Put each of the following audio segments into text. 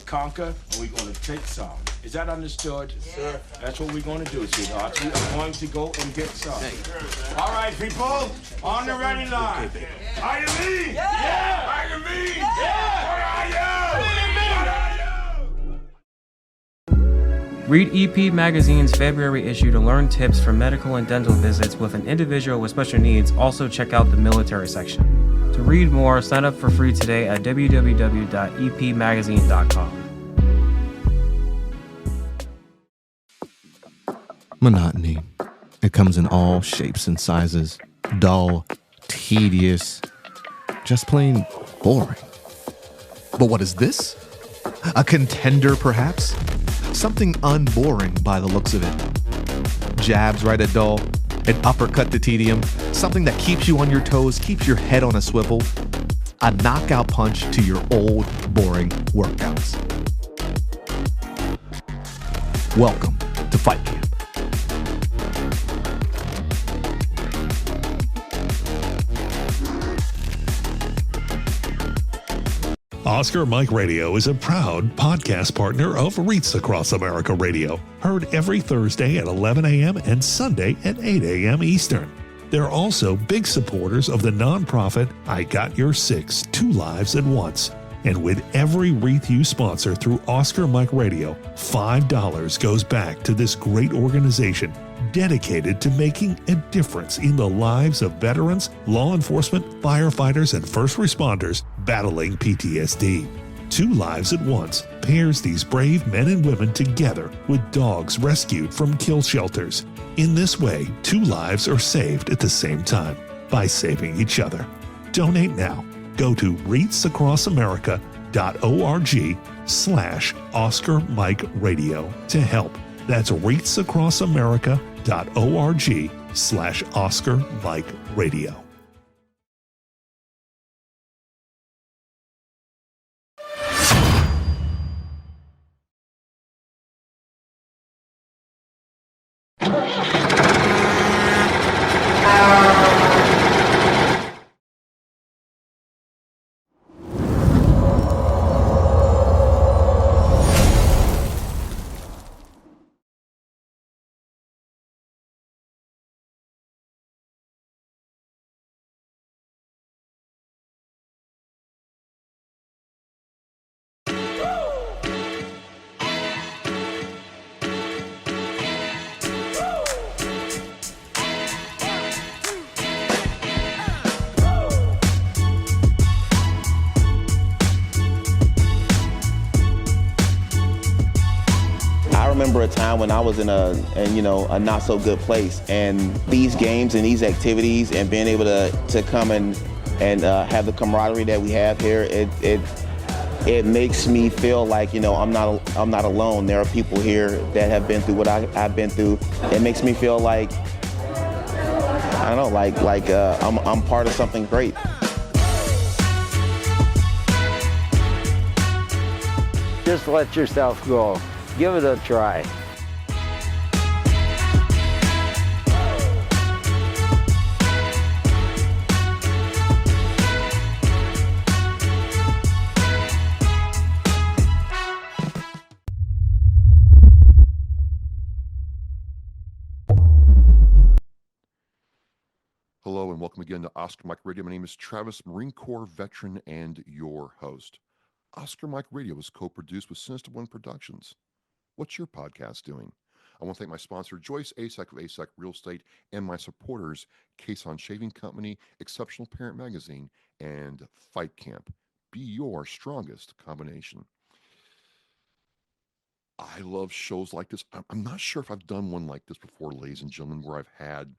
conquer and we're going to take some. Is that understood? Yes, sir. That's what we're going to do, sweetheart. We are going to go and get some. All right, people, on the ready line. Are you me? Yeah! Are you me? Yeah! What are you? What are you? Read EP Magazine's February issue to learn tips for medical and dental visits with an individual with special needs. Also check out the military section. To read more, sign up for free today at www.epmagazine.com. Monotony. It comes in all shapes and sizes. Dull, tedious, just plain boring. But what is this? A contender, perhaps? Something unboring by the looks of it. Jabs right at dull, an uppercut to tedium, something that keeps you on your toes, keeps your head on a swivel, a knockout punch to your old, boring workouts. Welcome to Fight Camp. Oscar Mike Radio is a proud podcast partner of Reach Across America Radio, heard every Thursday at 11 a.m. and Sunday at 8 a.m. Eastern. They're also big supporters of the nonprofit I Got Your Six, Two Lives at Once. And with every wreath you sponsor through Oscar Mike Radio, $5 goes back to this great organization dedicated to making a difference in the lives of veterans, law enforcement, firefighters, and first responders battling PTSD. Two Lives at Once pairs these brave men and women together with dogs rescued from kill shelters. In this way, two lives are saved at the same time by saving each other. Donate now. Go to reachacrossamerica.org/Oscar Mike Radio to help. That's reachacrossamerica.org/Oscar Mike Radio. I remember a time when I was in a not so good place, and these games and these activities and being able to come and have the camaraderie that we have here, it makes me feel like I'm not alone. There are people here that have been through what I've been through. It makes me feel like I don't know, I'm part of something great. Just let yourself go. Give it a try. Hello and welcome again to Oscar Mike Radio. My name is Travis, Marine Corps veteran and your host. Oscar Mike Radio is co-produced with Sinister One Productions. What's your podcast doing? I want to thank my sponsor, Joyce Asek of Asek Real Estate, and my supporters, Cason Shaving Company, Exceptional Parent Magazine, and Fight Camp. Be your strongest combination. I love shows like this. I'm not sure if I've done one like this before, ladies and gentlemen, where I've had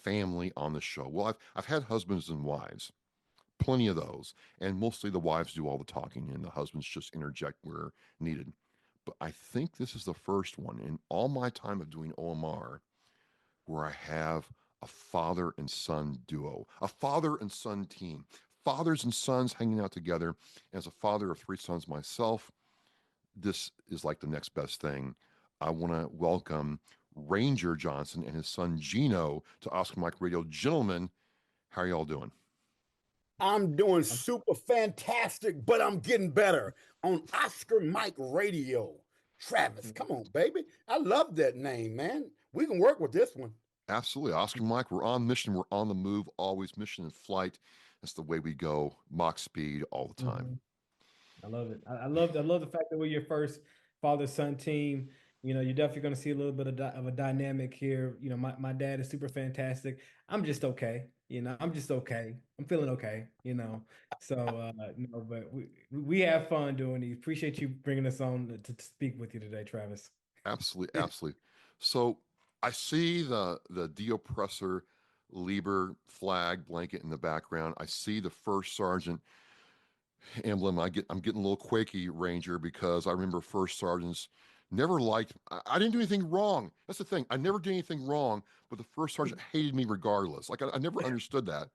family on the show. Well, I've had husbands and wives, plenty of those, and mostly the wives do all the talking and the husbands just interject where needed. But I think this is the first one in all my time of doing OMR where I have a father and son duo, a father and son team, fathers and sons hanging out together. As a father of three sons myself, this is like the next best thing. I want to welcome Ranger Johnson and his son Gino to Oscar Mike Radio. Gentlemen, how are y'all doing? I'm doing super fantastic, but I'm getting better on Oscar Mike Radio. Travis, come on, baby. I love that name, man. We can work with this one. Absolutely. Oscar and Mike, we're on mission. We're on the move, always mission in flight. That's the way we go, Mach speed all the time. I love it. I love the fact that we're your first father-son team. You know, you're definitely going to see a little bit of a dynamic here. You know, my dad is super fantastic. I'm just okay. You know, I'm just okay. I'm feeling okay. You know, so but we have fun doing these. Appreciate you bringing us on to speak with you today, Travis. Absolutely, absolutely. So I see the de-oppressor Lieber flag blanket in the background. I see the first sergeant emblem. I'm getting a little quaky, Ranger, because I remember first sergeants never liked. I didn't do anything wrong. That's the thing. I never did anything wrong, but the first sergeant hated me regardless. Like I never understood that.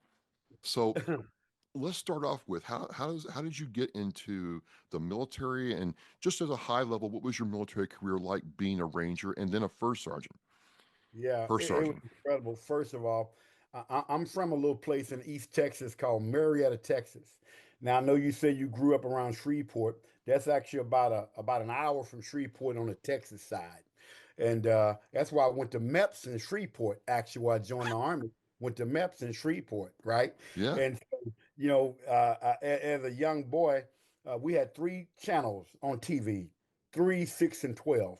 So let's start off with how did you get into the military, and just as a high level, what was your military career like being a Ranger and then a first sergeant? Yeah, First it was sergeant. incredible. First of all, I'm from a little place in East Texas called Marietta, Texas. Now I know you say you grew up around Shreveport. That's actually about an hour from Shreveport on the Texas side, and that's why I went to MEPS in Shreveport. Actually, why I joined the army, went to MEPS in Shreveport, right? Yeah. And so, as a young boy, we had three channels on TV, 3, 6, and 12.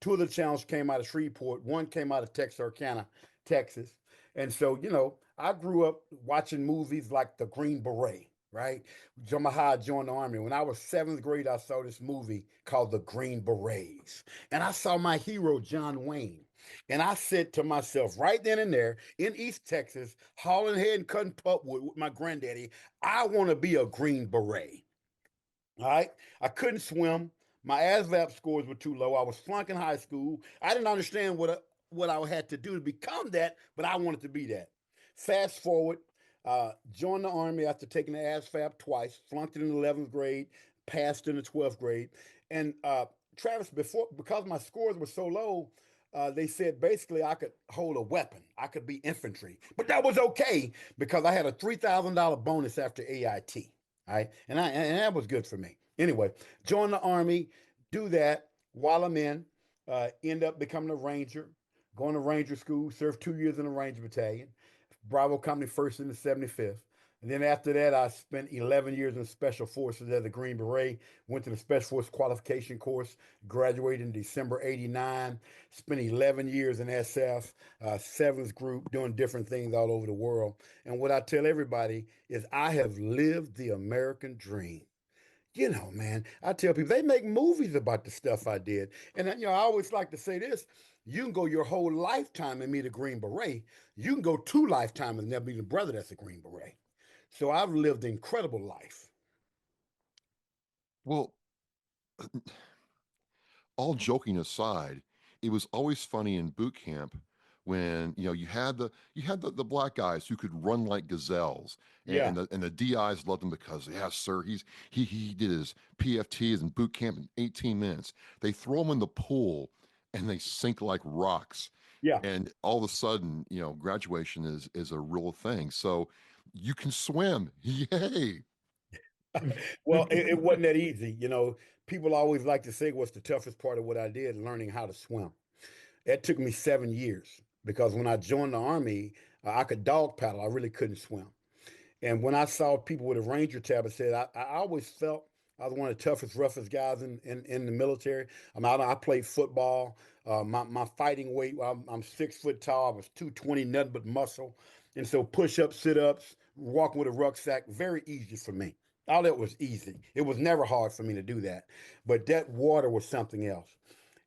Two of the channels came out of Shreveport. One came out of Texarkana, Texas. And so, I grew up watching movies like The Green Beret, right? How I joined the army. When I was seventh grade, I saw this movie called The Green Berets. And I saw my hero, John Wayne. And I said to myself, right then and there in East Texas, hauling head and cutting pulpwood with my granddaddy, I want to be a Green Beret. All right. I couldn't swim. My ASVAB scores were too low. I was flunking high school. I didn't understand what I had to do to become that, but I wanted to be that. Fast forward, joined the army after taking the ASVAB twice, flunked it in the 11th grade, passed in the 12th grade. And Travis, because my scores were so low, they said basically I could hold a weapon. I could be infantry. But that was okay because I had a $3,000 bonus after AIT. All right. And that was good for me. Anyway, join the army, do that while I'm in, end up becoming a ranger, going to ranger school, served 2 years in the ranger battalion, Bravo Company first in the 75th. And then after that, I spent 11 years in special forces as a Green Beret, went to the Special Force Qualification course, graduated in December 89, spent 11 years in SF, 7th group, doing different things all over the world. And what I tell everybody is I have lived the American dream. Man, I tell people they make movies about the stuff I did. And I always like to say this: you can go your whole lifetime and meet a Green Beret. You can go 2 lifetimes and never meet a brother that's a Green Beret. So I've lived an incredible life. Well, all joking aside, it was always funny in boot camp when you had the black guys who could run like gazelles, and, Yeah, and the DIs loved him because, yeah, sir, he did his PFTs in boot camp in 18 minutes. They throw him in the pool and they sink like rocks. yeah. And all of a sudden, graduation is a real thing. So you can swim. Yay. Well, it wasn't that easy. People always like to say what's the toughest part of what I did, learning how to swim. It took me 7 years because when I joined the army, I could dog paddle. I really couldn't swim. And when I saw people with a Ranger tab, I said, I always felt I was one of the toughest, roughest guys in the military. I played football. My fighting weight, I'm 6 foot tall. I was 220, nothing but muscle. And so push ups, sit ups, walking with a rucksack, very easy for me. All that was easy. It was never hard for me to do that. But that water was something else.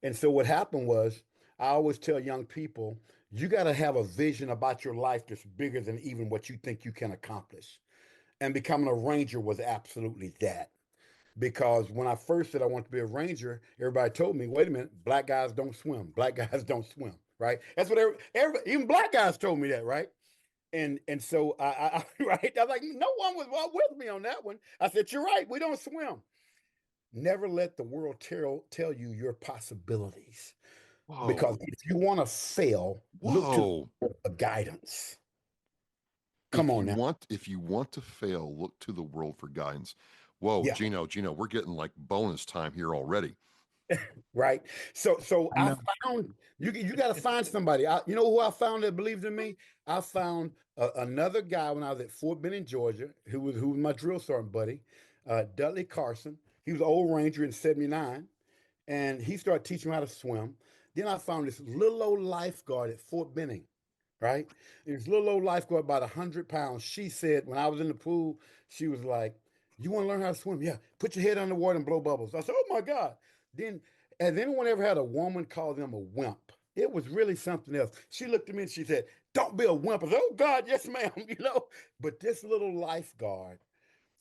And so what happened was, I always tell young people, you got to have a vision about your life that's bigger than even what you think you can accomplish. And becoming a ranger was absolutely that. Because when I first said I want to be a ranger, everybody told me, wait a minute, black guys don't swim. Black guys don't swim, right? That's what even black guys told me that, right? And so right, I was like, no one was with me on that one. I said, you're right, we don't swim. Never let the world tell you your possibilities. Because Whoa. if you want to fail, look to Whoa. the guidance. Come on now. If you want to fail, look to the world for guidance. Whoa, Yeah. Gino, we're getting like bonus time here already. Right. So I I know. found you got to find somebody. You know who I found that believes in me? I found another guy when I was at Fort Benning, Georgia, who was my drill sergeant buddy, Dudley Carson. He was an old Ranger in '79, and he started teaching me how to swim. Then I found this little old lifeguard at Fort Benning, right? This little old lifeguard, about 100 pounds. She said when I was in the pool, she was like, "You want to learn how to swim? Yeah, put your head underwater and blow bubbles." I said, "Oh my God." Then, has anyone ever had a woman call them a wimp? It was really something else. She looked at me and she said, "Don't be a wimp." I said, "Oh God, yes, ma'am." But this little lifeguard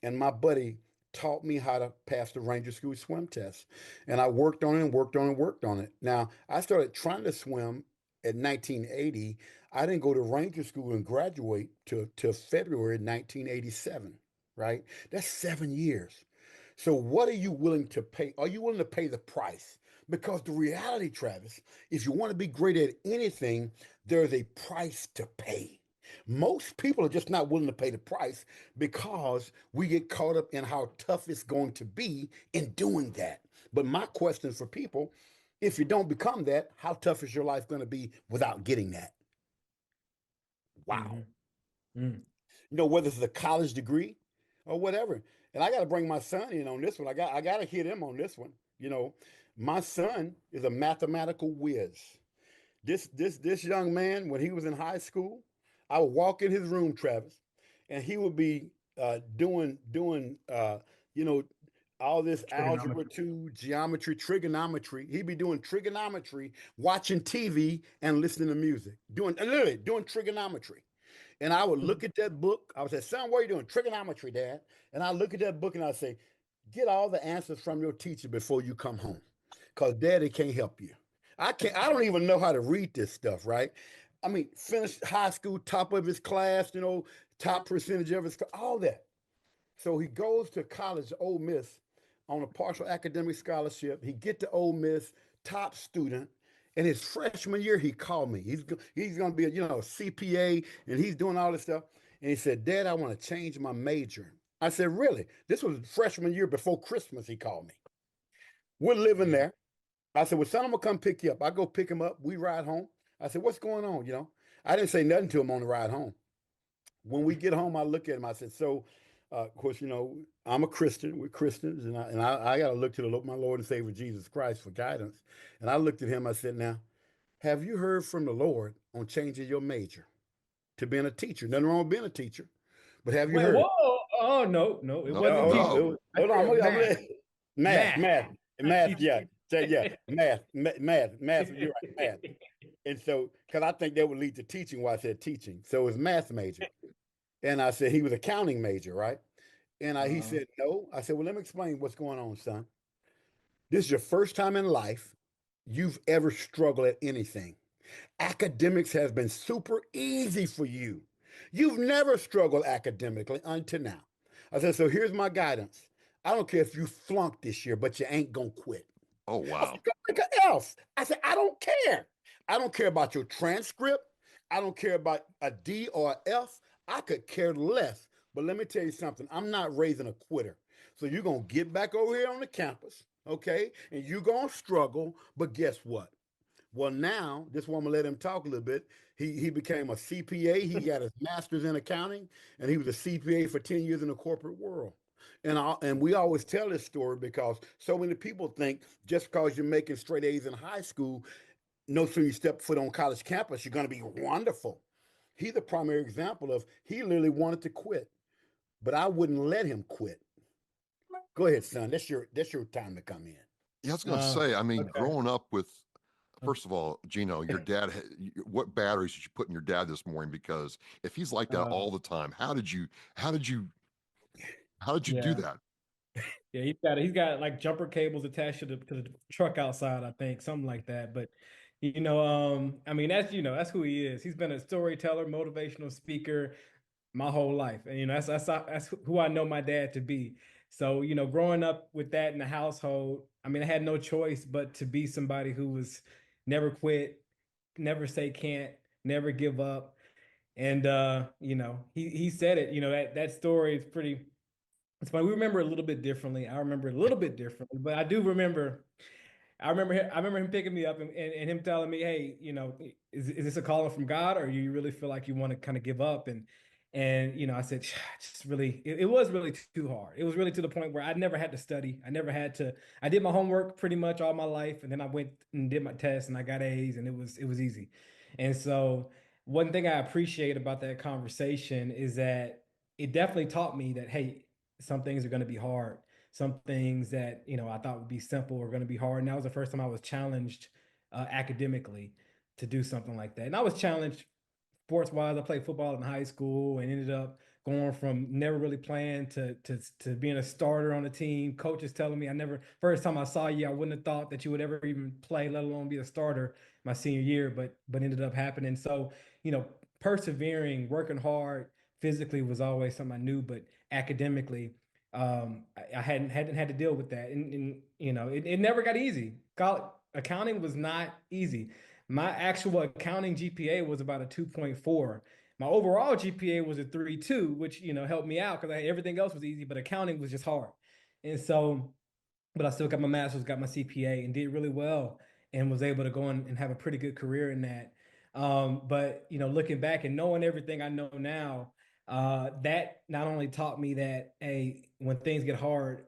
and my buddy taught me how to pass the Ranger School swim test. And I worked on it and worked on it and worked on it. Now, I started trying to swim in 1980. I didn't go to Ranger School and graduate till February 1987, right? That's 7 years. So what are you willing to pay? Are you willing to pay the price? Because the reality, Travis, if you want to be great at anything, there's a price to pay. Most people are just not willing to pay the price because we get caught up in how tough it's going to be in doing that. But my question for people, if you don't become that, how tough is your life going to be without getting that? Wow. Mm. Whether it's a college degree or whatever. And I got to bring my son in on this one. I got to hit him on this one. My son is a mathematical whiz. This young man, when he was in high school, I would walk in his room, Travis, and he would be doing all this algebra 2, geometry, trigonometry. He'd be doing trigonometry, watching TV and listening to music, literally doing trigonometry. And I would look at that book. I would say, "Son, what are you doing?" "Trigonometry, Dad." And I look at that book and I say, "Get all the answers from your teacher before you come home, because Daddy can't help you." I don't even know how to read this stuff, right? I mean, finished high school, top of his class, top percentage of his, all that. So he goes to college, Ole Miss, on a partial academic scholarship. He get to Ole Miss, top student. And his freshman year, he called me. He's going to be a CPA, and he's doing all this stuff. And he said, "Dad, I want to change my major." I said, "Really?" This was freshman year before Christmas. He called me. We're living there. I said, "Well, son, I'm gonna come pick you up." I go pick him up. We ride home. I said, "What's going on?" I didn't say nothing to him on the ride home. When we get home, I look at him. I said, "So, of course, I'm a Christian. We're Christians, and I got to look to my Lord and Savior Jesus Christ for guidance." And I looked at him. I said, "Now, have you heard from the Lord on changing your major to being a teacher? Nothing wrong with being a teacher, but have you Wait, heard?" whoa, oh no, it No, wasn't teaching. no. Hold on. Math. Math. Yeah, math. You're right, math. And so, because I think that would lead to teaching, why I said teaching. So it was math major. And I said he was accounting major, right? And he said, "No." I said, "Well, let me explain what's going on, son. This is your first time in life you've ever struggled at anything. Academics has been super easy for you. You've never struggled academically until now." I said, "So here's my guidance. I don't care if you flunk this year, but you ain't gonna quit." Oh, I wow. said, "Go make an F." I said, "I don't care. I don't care about your transcript. I don't care about a D or a F. I could care less. But let me tell you something. I'm not raising a quitter. So you're going to get back over here on the campus, okay? And you're going to struggle. But guess what? Well, now, this woman let him talk a little bit. He became a CPA. He got his master's in accounting, and he was a CPA for 10 years in the corporate world. And we always tell this story because so many people think just because you're making straight A's in high school, no sooner you step foot on college campus, you're going to be wonderful. He's a primary example of he literally wanted to quit, but I wouldn't let him quit. Go ahead, son. That's your time to come in. Yeah, I was going to say, I mean, Okay. growing up with, first of all, Gino, your dad, what batteries did you put in your dad this morning? Because if he's like that all the time, how did you do Yeah. that? Yeah, he's got like jumper cables attached to the truck outside, I think, something like that. But I mean, that's who he is. He's been a storyteller, motivational speaker my whole life, and that's who I know my dad to be. So growing up with that in the household, I mean, I had no choice but to be somebody who was never quit, never say can't, never give up. And he said it. That story is pretty. It's funny. We remember it a little bit differently. I remember it a little bit differently, but I do remember. I remember him picking me up and him telling me, "Hey, is this a calling from God, or you really feel like you want to kind of give up?" And I said, just really, it was really too hard. It was really to the point where I never had to study. I never had to. I did my homework pretty much all my life, and then I went and did my tests, and I got A's, and it was easy. And so one thing I appreciate about that conversation is that it definitely taught me that, hey, some things are going to be hard. Some things that I thought would be simple are going to be hard. And that was the first time I was challenged academically to do something like that. And I was challenged sports wise. I played football in high school and ended up going from never really playing to being a starter on the team. Coaches telling me, I never, first time I saw you, I wouldn't have thought that you would ever even play, let alone be a starter my senior year, but ended up happening. So, persevering, working hard physically was always something I knew, but academically, I hadn't had to deal with that. And it never got easy. Accounting was not easy. My actual accounting GPA was about a 2.4. My overall GPA was a 3.2, which helped me out because everything else was easy, but accounting was just hard. And so, but I still got my master's, got my CPA, and did really well, and was able to go on and have a pretty good career in that. But looking back and knowing everything I know now, that not only taught me that, hey, when things get hard,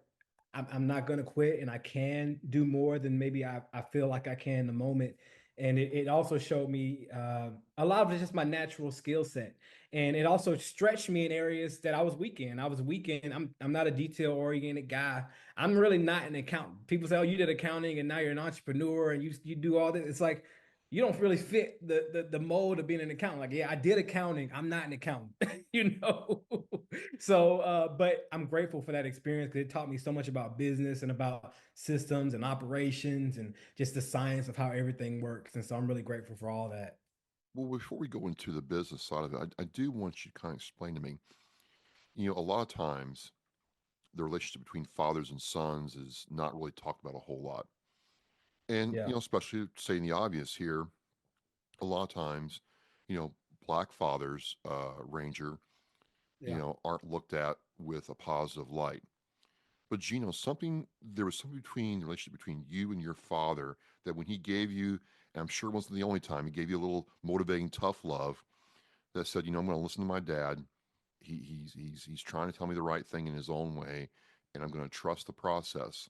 I'm not going to quit, and I can do more than maybe I feel like I can in the moment. And it also showed me a lot of it's just my natural skill set. And it also stretched me in areas that I was weak in. I was weak in. I'm not a detail oriented guy. I'm really not an accountant. People say, "Oh, you did accounting and now you're an entrepreneur and you do all this." It's like you don't really fit the mold of being an accountant. Like, yeah, I did accounting. I'm not an accountant, you know. So, but I'm grateful for that experience because it taught me so much about business and about systems and operations and just the science of how everything works. And so I'm really grateful for all that. Well, before we go into the business side of it, I do want you to kind of explain to me, a lot of times the relationship between fathers and sons is not really talked about a whole lot. And, Yeah. especially saying the obvious here, a lot of times, you know, black fathers, Ranger, Yeah. aren't looked at with a positive light. But Gino, there was something between the relationship between you and your father that when he gave you, and I'm sure it wasn't the only time, he gave you a little motivating tough love that said, I'm going to listen to my dad. He's trying to tell me the right thing in his own way, and I'm going to trust the process.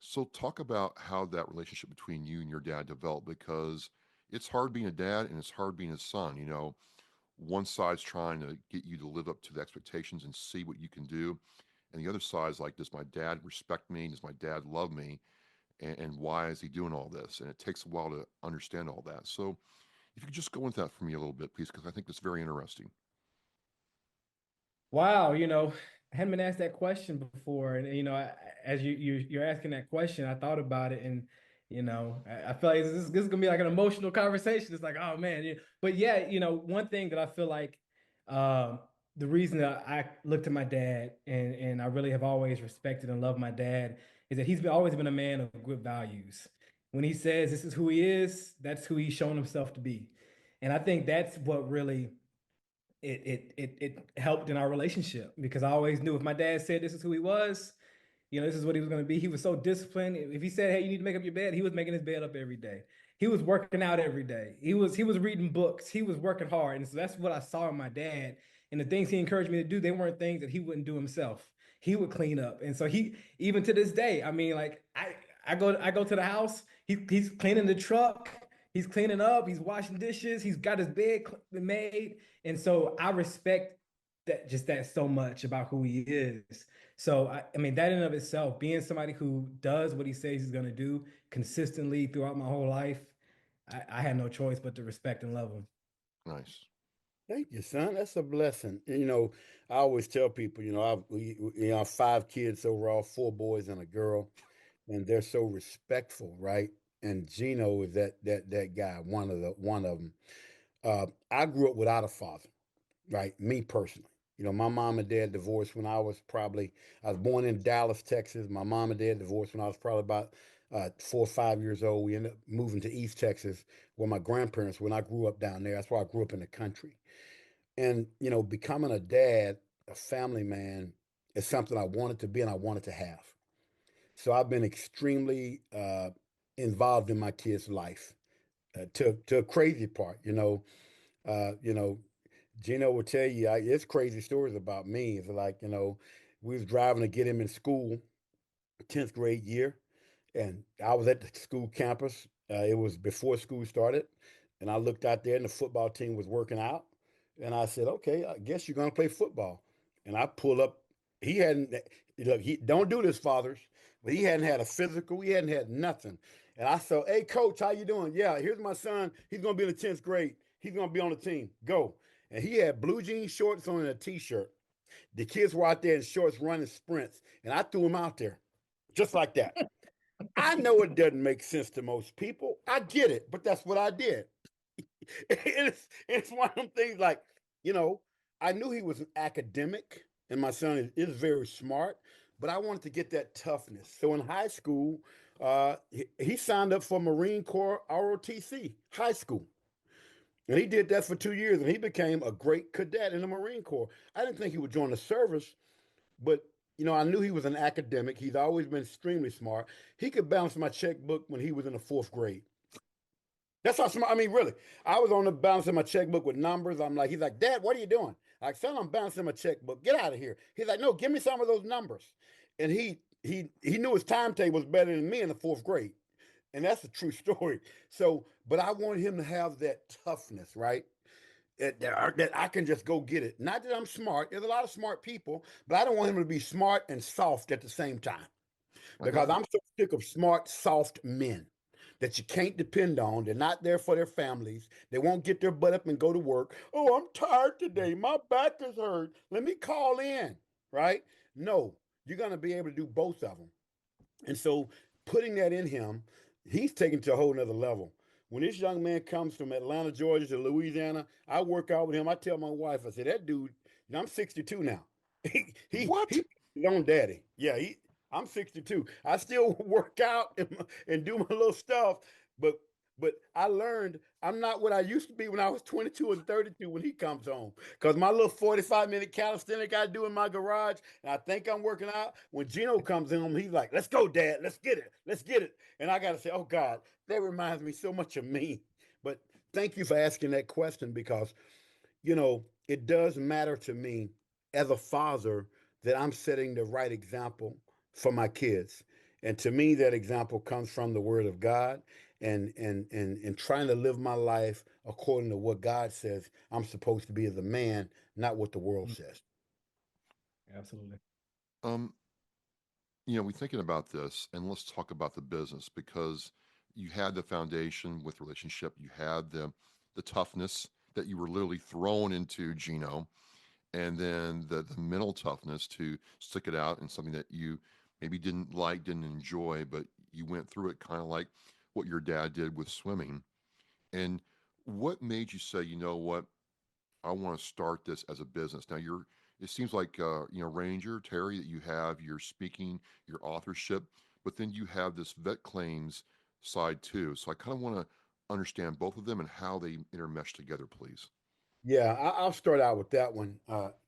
So talk about how that relationship between you and your dad developed because it's hard being a dad and it's hard being a son. One side's trying to get you to live up to the expectations and see what you can do. And the other side's like, does my dad respect me? Does my dad love me? And why is he doing all this? And it takes a while to understand all that. So if you could just go into that for me a little bit, please, because I think that's very interesting. Wow, I hadn't been asked that question before, and as you're asking that question, I thought about it, and I feel like this is gonna be like an emotional conversation. It's like, oh man, but yeah, one thing that I feel like, um, the reason that I looked at my dad and I really have always respected and loved my dad is that always been a man of good values. When he says this is who he is, that's who he's shown himself to be, and I think that's what really it helped in our relationship because I always knew if my dad said this is who he was, this is what he was going to be. He was so disciplined. If he said, "Hey, you need to make up your bed," he was making his bed up every day. He was working out every day. He was reading books. He was working hard, and so that's what I saw in my dad. And the things he encouraged me to do, they weren't things that he wouldn't do himself. He would clean up, and so he even to this day. I mean, like I go to the house. He's cleaning the truck. He's cleaning up. He's washing dishes. He's got his bed made. And so I respect that so much about who he is. So I mean that in and of itself, being somebody who does what he says he's gonna do consistently throughout my whole life, I had no choice but to respect and love him. Nice. Thank you, son. That's a blessing. And, I always tell people, I have 5 kids overall, 4 boys and a girl, and they're so respectful, right? And Gino is that guy, one of them. I grew up without a father, right? Me personally. My mom and dad divorced when I was born in Dallas, Texas. My mom and dad divorced when I was probably about 4 or 5 years old. We ended up moving to East Texas where my grandparents, when I grew up down there, that's why I grew up in the country. And, becoming a dad, a family man, is something I wanted to be and I wanted to have. So I've been extremely involved in my kids' life to a crazy part. Gino will tell you, it's crazy stories about me. It's like, we was driving to get him in school, 10th grade year, and I was at the school campus. It was before school started, and I looked out there, and the football team was working out, and I said, "Okay, I guess you're gonna play football." And I pull up. He hadn't look. He don't do this, fathers, but he hadn't had a physical. He hadn't had nothing. And I said, "Hey, coach, how you doing? Yeah, here's my son. He's gonna be in the 10th grade. He's gonna be on the team. Go." And he had blue jean shorts on and a t-shirt. The kids were out there in shorts running sprints, and I threw him out there just like that. I know it doesn't make sense to most people. I get it, but that's what I did. It's one of them things like, I knew he was an academic, and my son is very smart, but I wanted to get that toughness. So in high school, he signed up for Marine Corps ROTC high school. And he did that for 2 years, and he became a great cadet in the Marine Corps. I didn't think he would join the service, but I knew he was an academic. He's always been extremely smart. He could balance my checkbook when he was in the 4th grade. That's how smart. I mean, really. I was on the balancing my checkbook with numbers. He's like, Dad, what are you doing? Like, son, I'm balancing my checkbook. Get out of here. He's like, no, give me some of those numbers. And he knew his timetable was better than me in the 4th grade. And that's a true story. So, but I wanted him to have that toughness, right? That I can just go get it. Not that I'm smart. There's a lot of smart people, but I don't want him to be smart and soft at the same time. Because I'm so sick of smart, soft men that you can't depend on. They're not there for their families. They won't get their butt up and go to work. Oh, I'm tired today. My back is hurt. Let me call in, right? No, you're going to be able to do both of them. And so putting that in him, he's taken to a whole nother level. When this young man comes from Atlanta, Georgia to Louisiana, I work out with him. I tell my wife, I say, that dude, I'm 62 now. He's his own daddy. Yeah, I'm 62. I still work out and do my little stuff, but I learned I'm not what I used to be when I was 22 and 32 when he comes home. Because my little 45-minute calisthenic I do in my garage, and I think I'm working out. When Gino comes home, he's like, let's go, Dad. Let's get it. Let's get it. And I got to say, oh, God, that reminds me so much of me. But thank you for asking that question because, it does matter to me as a father that I'm setting the right example for my kids. And to me, that example comes from the Word of God and trying to live my life according to what God says I'm supposed to be as a man, not what the world says. Absolutely. We're thinking about this, and let's talk about the business because you had the foundation with relationship, you had the toughness that you were literally thrown into, Gino, and then the mental toughness to stick it out in something that you maybe didn't like, didn't enjoy, but you went through it kind of like what your dad did with swimming. And what made you say, you know what, I want to start this as a business? Now it seems like, Ranger, Terry, that you have your speaking, your authorship, but then you have this vet claims side too. So I kind of want to understand both of them and how they intermesh together, please. Yeah, I'll start out with that one,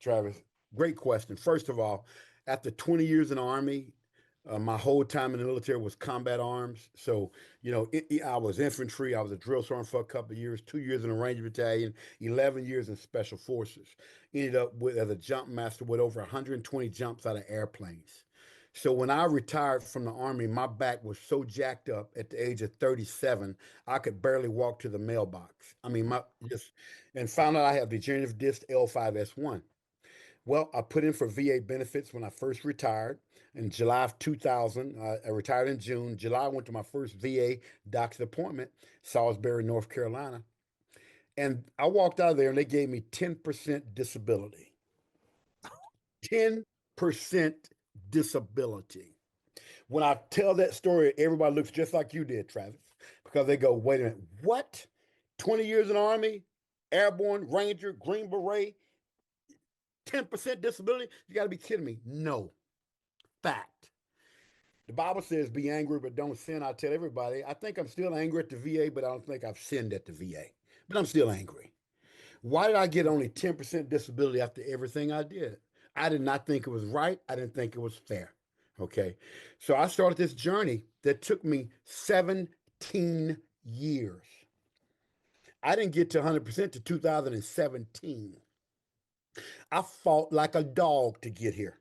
Travis. Great question. First of all, after 20 years in the Army, my whole time in the military was combat arms. So, I was infantry. I was a drill sergeant for a couple of years, 2 years in a Ranger Battalion, 11 years in Special Forces. Ended up as a jump master with over 120 jumps out of airplanes. So when I retired from the Army, my back was so jacked up at the age of 37, I could barely walk to the mailbox. I mean, and found out I have degenerative disc L5S1. Well, I put in for VA benefits when I first retired in July of 2000. I retired in June. July, I went to my first VA doctor's appointment, Salisbury, North Carolina. And I walked out of there and they gave me 10% disability. 10% disability. When I tell that story, everybody looks just like you did, Travis, because they go, wait a minute, what? 20 years in the Army, Airborne, Ranger, Green Beret, 10% disability? You got to be kidding me. No. Fact. The Bible says be angry, but don't sin. I tell everybody, I think I'm still angry at the VA, but I don't think I've sinned at the VA. But I'm still angry. Why did I get only 10% disability after everything I did? I did not think it was right. I didn't think it was fair. Okay. So I started this journey that took me 17 years. I didn't get to 100% to 2017. I fought like a dog to get here.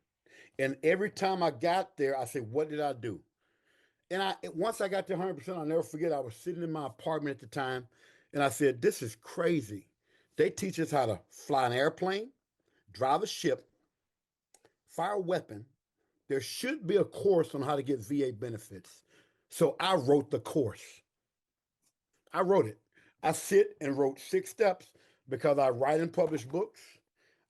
And every time I got there, I said, what did I do? And once I got to 100%, I'll never forget, I was sitting in my apartment at the time, and I said, this is crazy. They teach us how to fly an airplane, drive a ship, fire a weapon. There should be a course on how to get VA benefits. So I wrote the course. I wrote it. I sit and wrote 6 steps because I write and publish books.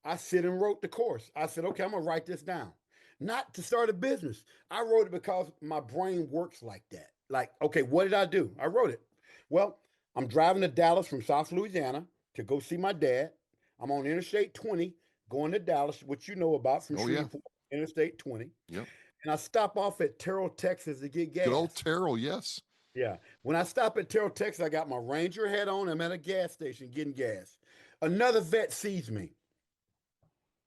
I sit and wrote the course. I said, okay, I'm going to write this down. Not to start a business. I wrote it because my brain works like that. Like, okay, what did I do? I wrote it. Well, I'm driving to Dallas from South Louisiana to go see my dad. I'm on Interstate 20 going to Dallas, which you know about from Shreveport, Interstate 20. Yep. And I stop off at Terrell, Texas to get gas. Good old Terrell, yes. Yeah. When I stop at Terrell, Texas, I got my Ranger hat on. I'm at a gas station getting gas. Another vet sees me.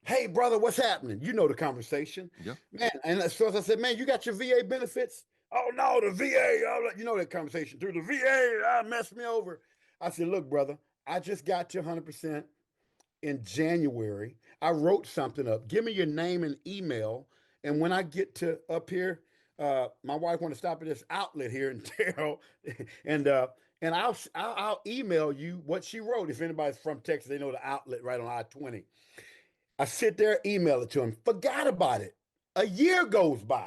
Hey, brother, what's happening? You know the conversation. Yeah. Man, and so I said, man, you got your VA benefits? Oh, no, the VA. You know that conversation. Through the VA, messed me over. I said, look, brother, I just got to 100% in January. I wrote something up. Give me your name and email. And when I get to up here, my wife want to stop at this outlet here in Terrell, and I'll email you what she wrote. If anybody's from Texas, they know the outlet right on I-20. I sit there, email it to him, forgot about it. A year goes by.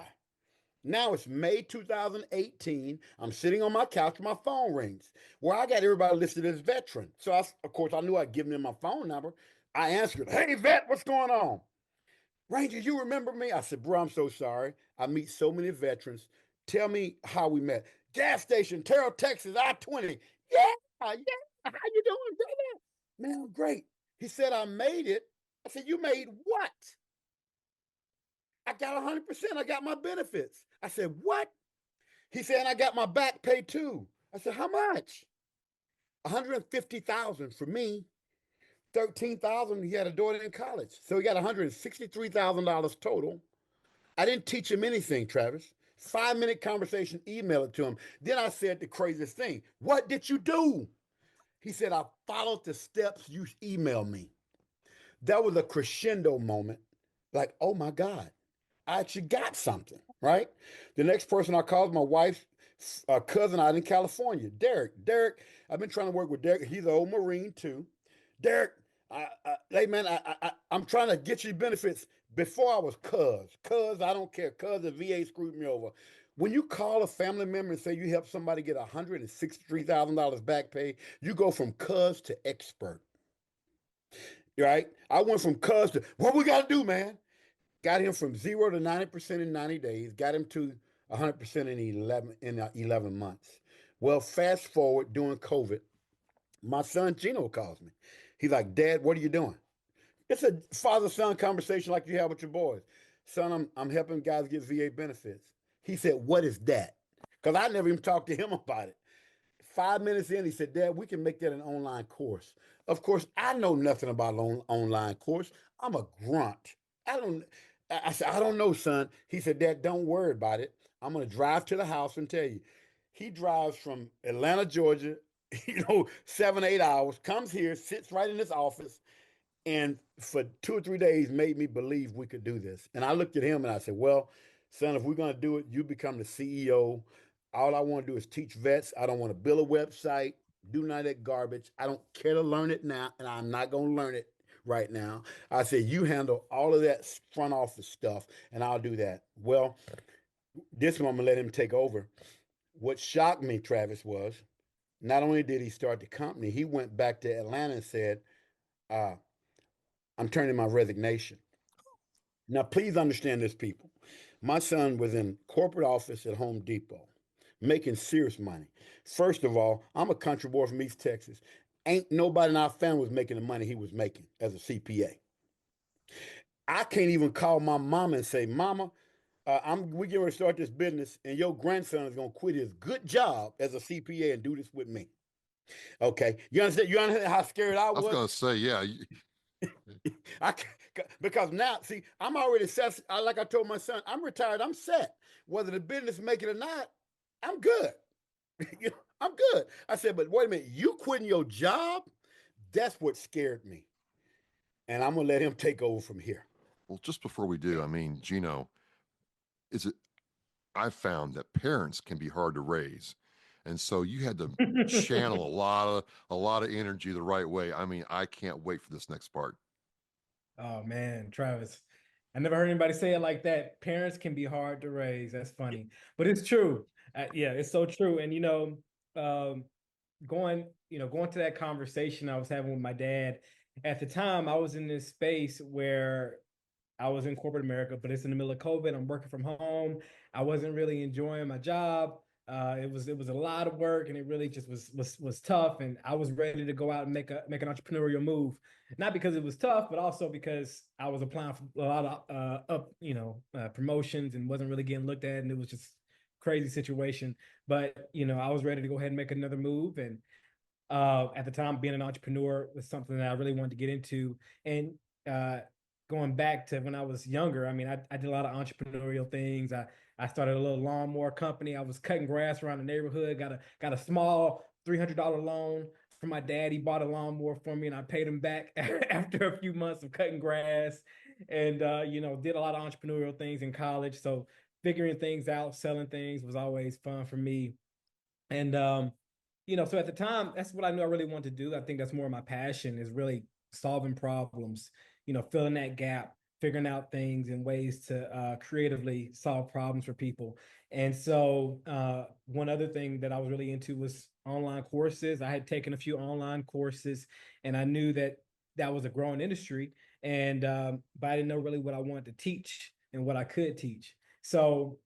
Now it's May 2018. I'm sitting on my couch, my phone rings. Well, I got everybody listed as veteran. So, of course, I knew I'd given them my phone number. I answered, hey, vet, what's going on? Ranger, you remember me? I said, bro, I'm so sorry. I meet so many veterans. Tell me how we met. Gas station, Terrell, Texas, I-20. Yeah. How you doing, brother? Man, I'm great. He said, I made it. I said, you made what? I got 100%. I got my benefits. I said, what? He said, and I got my back pay too. I said, how much? 150,000 for me. 13,000. He had a daughter in college. So he got $163,000 total. I didn't teach him anything, Travis. 5-minute conversation, email it to him. Then I said the craziest thing. What did you do? He said, I followed the steps you emailed me. That was a crescendo moment. Like, oh my God, I actually got something, right? The next person I called, my wife's cousin out in California, Derek. Derek, I've been trying to work with Derek. He's an old Marine too. Derek, hey man, I'm trying to get you benefits. Before I was cuz I don't care. Cuz the VA screwed me over. When you call a family member and say you help somebody get $163,000 back pay, you go from cuz to expert. Right? I went from cuz to what we got to do, man. Got him from 0 to 90% in 90 days. Got him to 100% in 11 months. Well, fast forward during COVID, my son Gino calls me. He's like, Dad, what are you doing? It's a father-son conversation like you have with your boys. Son, I'm helping guys get VA benefits. He said, what is that? Because I never even talked to him about it. 5 minutes in, he said, Dad, we can make that an online course. Of course, I know nothing about an online course. I'm a grunt. I said, I don't know, son. He said, Dad, don't worry about it. I'm going to drive to the house and tell you. He drives from Atlanta, Georgia, 7, 8 hours, comes here, sits right in his office, and for 2 or 3 days made me believe we could do this. And I looked at him and I said, well, son, if we're going to do it, you become the CEO. All I want to do is teach vets. I don't want to build a website, do none of that garbage. I don't care to learn it now, and I'm not going to learn it right now. I said, you handle all of that front office stuff, and I'll do that. Well, this one I'm going to let him take over. What shocked me, Travis, was not only did he start the company, he went back to Atlanta and said, I'm turning my resignation. Now, please understand this, people. My son was in corporate office at Home Depot, making serious money. First of all, I'm a country boy from East Texas. Ain't nobody in our family was making the money he was making as a CPA. I can't even call my mama and say, Mama, we getting ready to start this business, and your grandson is going to quit his good job as a CPA and do this with me. Okay, you understand? You understand how scared I I was was? going to say, yeah. Because now, see, I'm already set. Like I told my son, I'm retired. I'm set. Whether the business make it or not, I'm good. I'm good. I said, but wait a minute, you quitting your job? That's what scared me. And I'm gonna let him take over from here. Well, just before we do, I mean, Gino, is it? I've found that parents can be hard to raise, and so you had to channel a lot of energy the right way. I mean, I can't wait for this next part. Oh man, Travis. I never heard anybody say it like that. Parents can be hard to raise. That's funny, but it's true. Yeah, it's so true. And um, going to that conversation I was having with my dad at the time, I was in this space where I was in corporate America, but it's in the middle of COVID. I'm working from home. I wasn't really enjoying my job. It was a lot of work, and it really just was tough. And I was ready to go out and make an entrepreneurial move, not because it was tough, but also because I was applying for a lot of promotions and wasn't really getting looked at, and it was just crazy situation. But I was ready to go ahead and make another move, and at the time, being an entrepreneur was something that I really wanted to get into. And uh, going back to when I was younger, I mean, I did a lot of entrepreneurial things. I started a little lawnmower company. I was cutting grass around the neighborhood. Got a small $300 loan from my dad. He bought a lawnmower for me, and I paid him back after a few months of cutting grass. And did a lot of entrepreneurial things in college. So figuring things out, selling things was always fun for me. And so at the time, that's what I knew I really wanted to do. I think that's more of my passion, is really solving problems, filling that gap, figuring out things and ways to creatively solve problems for people. And so one other thing that I was really into was online courses. I had taken a few online courses, and I knew that that was a growing industry. And but I didn't know really what I wanted to teach and what I could teach. So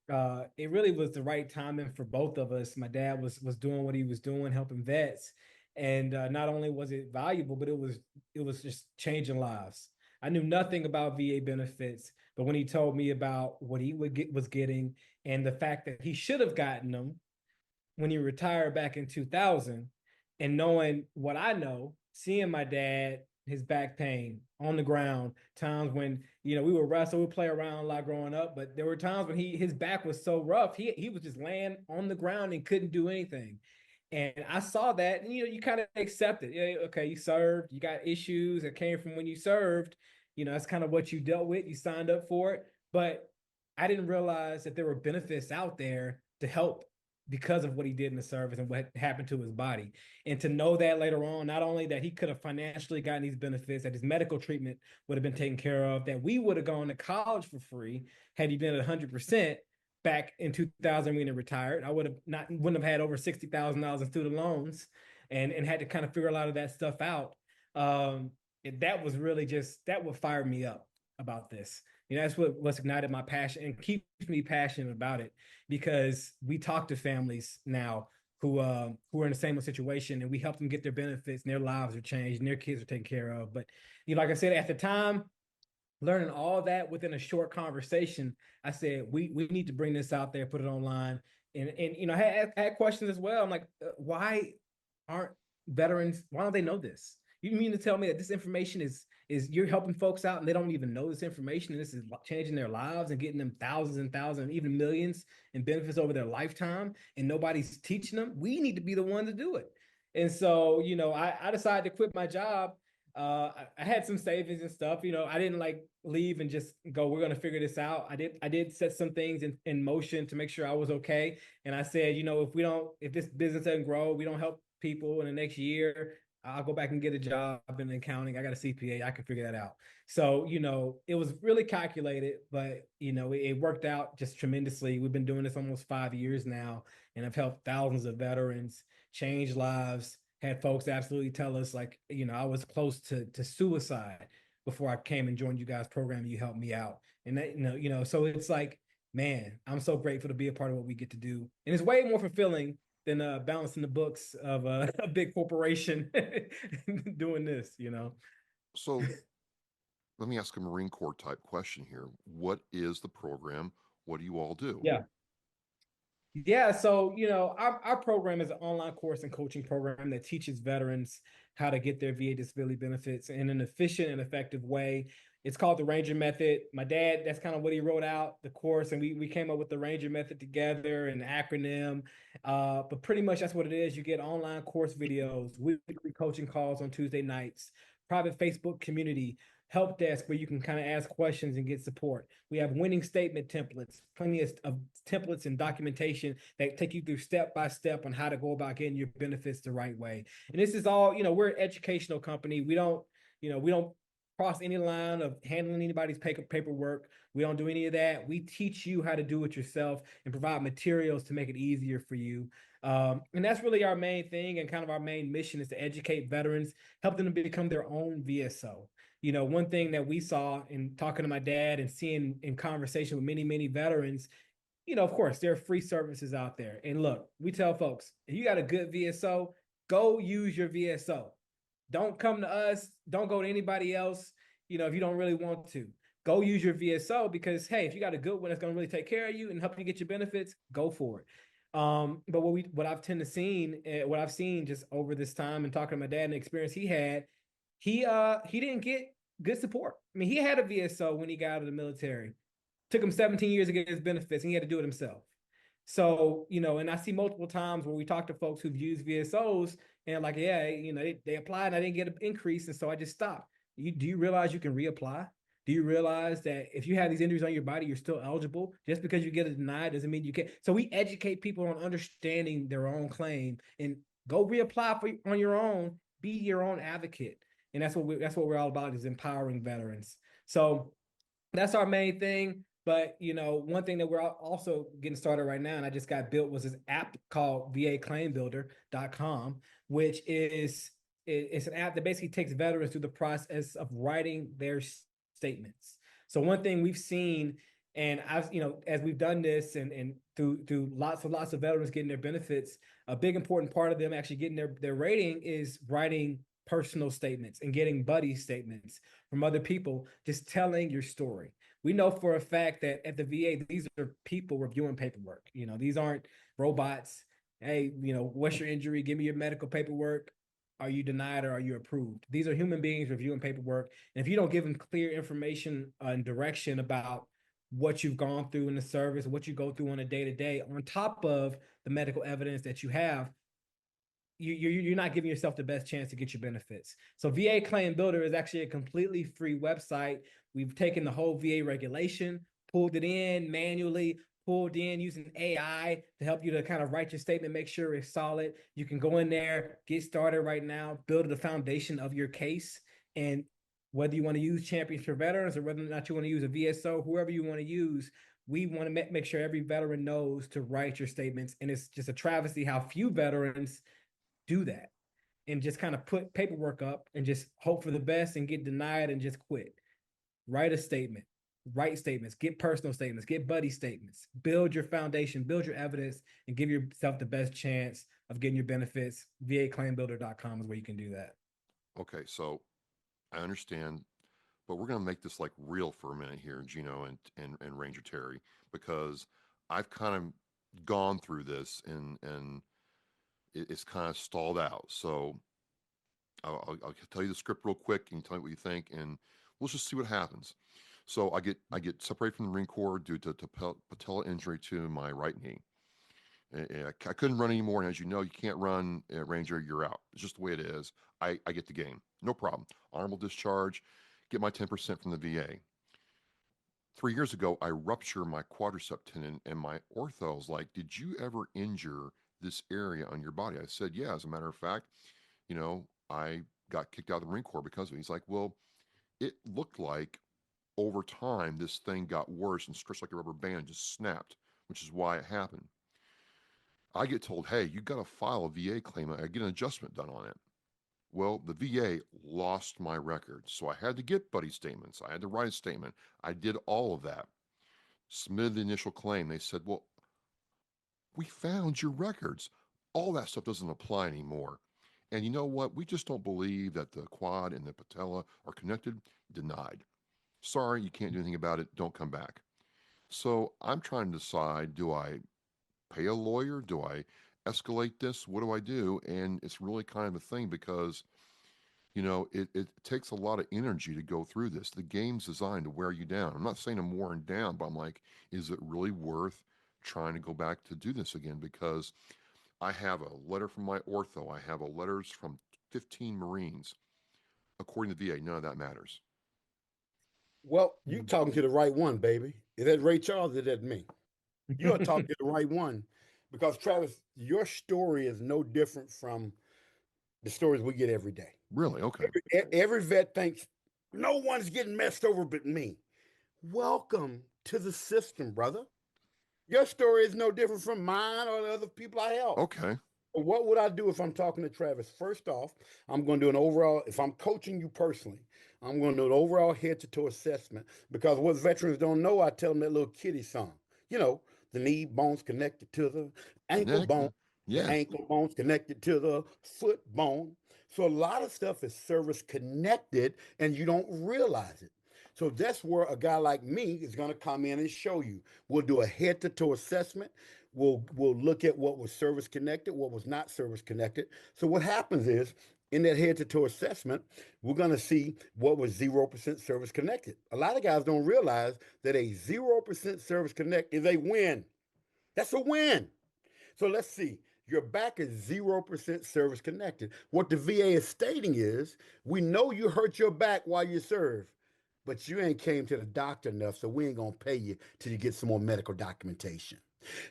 it really was the right timing for both of us. My dad was doing what he was doing, helping vets, and not only was it valuable, but it was just changing lives. I knew nothing about VA benefits, but when he told me about what he was getting, and the fact that he should have gotten them when he retired back in 2000, and knowing what I know, seeing my dad, his back pain on the ground, times when we would wrestle, we would play around a lot growing up, but there were times when his back was so rough, he was just laying on the ground and couldn't do anything. And I saw that, and you kind of accept it. Yeah, okay, you served, you got issues that came from when you served. That's kind of what you dealt with. You signed up for it, but I didn't realize that there were benefits out there to help because of what he did in the service and what happened to his body. And to know that later on, not only that he could have financially gotten these benefits, that his medical treatment would have been taken care of, that we would have gone to college for free had he been at 100% back in 2000 when he retired. I wouldn't have had over $60,000 in student loans, and had to kind of figure a lot of that stuff out. That was really that what fired me up about this. That's what's ignited my passion and keeps me passionate about it, because we talk to families now who are in the same situation, and we help them get their benefits, and their lives are changed, and their kids are taken care of. But like I said, at the time, learning all that within a short conversation, I said we need to bring this out there, put it online, and I had questions as well. I'm like, why aren't veterans? Why don't they know this? You mean to tell me that this information is you're helping folks out and they don't even know this information, and this is changing their lives and getting them thousands and thousands, even millions in benefits over their lifetime, and nobody's teaching them? We need to be the one to do it. And so, I decided to quit my job. I had some savings and stuff. I didn't like leave and just go, we're going to figure this out. I did set some things in motion to make sure I was okay. And I said, if this business doesn't grow, we don't help people in the next year, I'll go back and get a job in accounting. I got a CPA. I can figure that out. So, it was really calculated, but, it worked out just tremendously. We've been doing this almost 5 years now, and I've helped thousands of veterans, change lives, had folks absolutely tell us, like, I was close to suicide before I came and joined you guys' program. You helped me out. And that, so it's like, man, I'm so grateful to be a part of what we get to do. And it's way more fulfilling than balancing the books of a big corporation doing this. So let me ask a Marine Corps type question here. What is the program? What do you all do? Yeah. Yeah, so our program is an online course and coaching program that teaches veterans how to get their VA disability benefits in an efficient and effective way. It's called the Ranger Method. My dad, that's kind of what he wrote out the course, and we came up with the Ranger Method together, an acronym. But pretty much that's what it is. You get online course videos, weekly coaching calls on Tuesday nights, private Facebook community, help desk where you can kind of ask questions and get support. We have winning statement templates, plenty of templates and documentation that take you through step by step on how to go about getting your benefits the right way. And this is all, we're an educational company. We don't cross any line of handling anybody's paperwork. We don't do any of that. We teach you how to do it yourself and provide materials to make it easier for you. And that's really our main thing, and kind of our main mission is to educate veterans, help them to become their own VSO. One thing that we saw in talking to my dad and seeing in conversation with many, many veterans, of course, there are free services out there. And look, we tell folks, if you got a good VSO, go use your VSO. Don't come to us. Don't go to anybody else, if you don't really want to. Go use your VSO because, hey, if you got a good one that's going to really take care of you and help you get your benefits, go for it. But what I've seen just over this time and talking to my dad and the experience he had, he didn't get good support. I mean, he had a VSO when he got out of the military. Took him 17 years to get his benefits, and he had to do it himself. So, and I see multiple times where we talk to folks who've used VSOs and like, yeah, they applied and I didn't get an increase, and so I just stopped. Do you realize you can reapply? Do you realize that if you have these injuries on your body, you're still eligible? Just because you get it denied doesn't mean you can't. So we educate people on understanding their own claim and go reapply on your own. Be your own advocate, and that's what we're all about, is empowering veterans. So that's our main thing. But one thing that we're also getting started right now, and I just got built, was this app called vaclaimbuilder.com, which it's an app that basically takes veterans through the process of writing their statements. So one thing we've seen, and as we've done this and through lots of veterans getting their benefits, a big important part of them actually getting their rating is writing personal statements and getting buddy statements from other people, just telling your story. We know for a fact that at the VA, these are people reviewing paperwork. These aren't robots. Hey, what's your injury? Give me your medical paperwork. Are you denied or are you approved? These are human beings reviewing paperwork. And if you don't give them clear information and direction about what you've gone through in the service, what you go through on a day-to-day, on top of the medical evidence that you have, you're not giving yourself the best chance to get your benefits. So VA Claim Builder is actually a completely free website. We've taken the whole VA regulation, pulled it in manually, pulled in using AI to help you to kind of write your statement, make sure it's solid. You can go in there, get started right now, build the foundation of your case. And whether you want to use Champions for Veterans or whether or not you want to use a VSO, whoever you want to use, we want to make sure every veteran knows to write your statements. And it's just a travesty how few veterans do that and just kind of put paperwork up and just hope for the best and get denied and just quit. Write a statement, write statements, get personal statements, get buddy statements, build your foundation, build your evidence, and give yourself the best chance of getting your benefits. VAClaimbuilder.com is where you can do that. Okay, so I understand, but we're going to make this like real for a minute here, Gino and Ranger Terry, because I've kind of gone through this and it's kind of stalled out. So I'll tell you the script real quick and tell me what you think, and we'll just see what happens. So I get separated from the Marine Corps due to patella injury to my right knee. I couldn't run anymore, and as you know, you can't run, Ranger. You're out. It's just the way it is. I get the game, no problem. Honorable discharge, get my 10% from the VA. 3 years ago, I ruptured my quadricep tendon, and my ortho's like, "Did you ever injure this area on your body?" I said, "Yeah." As a matter of fact, I got kicked out of the Marine Corps because of it. He's like, "Well, it looked like over time this thing got worse and stretched like a rubber band, just snapped, which is why it happened." I get told, "Hey, you got to file a VA claim. I get an adjustment done on it." Well, the VA lost my record, so I had to get buddy statements. I had to write a statement. I did all of that. Submitted the initial claim. They said, "Well, we found your records. All that stuff doesn't apply anymore. And you know what? We just don't believe that the quad and the patella are connected." Denied. Sorry, you can't do anything about it. Don't come back. So I'm trying to decide, do I pay a lawyer? Do I escalate this? What do I do? And it's really kind of a thing because, it takes a lot of energy to go through this. The game's designed to wear you down. I'm not saying I'm worn down, but I'm like, is it really worth trying to go back to do this again? Because I have a letter from my ortho. I have letters from 15 Marines. According to VA, none of that matters. Well, you talking to the right one, baby. Is that Ray Charles or is that me? You are talking to the right one. Because Travis, your story is no different from the stories we get every day. Really? Okay. Every vet thinks no one's getting messed over but me. Welcome to the system, brother. Your story is no different from mine or the other people I help. Okay. What would I do if I'm talking to Travis? First off, I'm going to do an overall, if I'm coaching you personally, I'm going to do an overall head-to-toe assessment because what veterans don't know, I tell them that little kiddie song. The knee bones connected to the ankle bone, Yeah. the ankle bones connected to the foot bone. So a lot of stuff is service connected and you don't realize it. So that's where a guy like me is going to come in and show you. We'll do a head-to-toe assessment. We'll look at what was service connected, what was not service connected. So what happens is in that head-to-toe assessment, we're going to see what was 0% service connected. A lot of guys don't realize that a 0% service connect is a win. That's a win. So let's see. Your back is 0% service connected. What the VA is stating is, we know you hurt your back while you serve, but you ain't came to the doctor enough, so we ain't gonna pay you till you get some more medical documentation.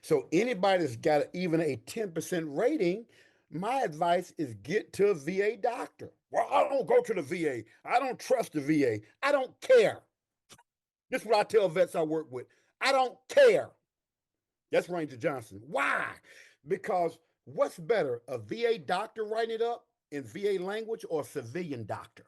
So anybody that's got even a 10% rating, my advice is get to a VA doctor. Well, I don't go to the VA. I don't trust the VA. I don't care. This is what I tell vets I work with. I don't care. That's Ranger Johnson. Why? Because what's better, a VA doctor writing it up in VA language or a civilian doctor?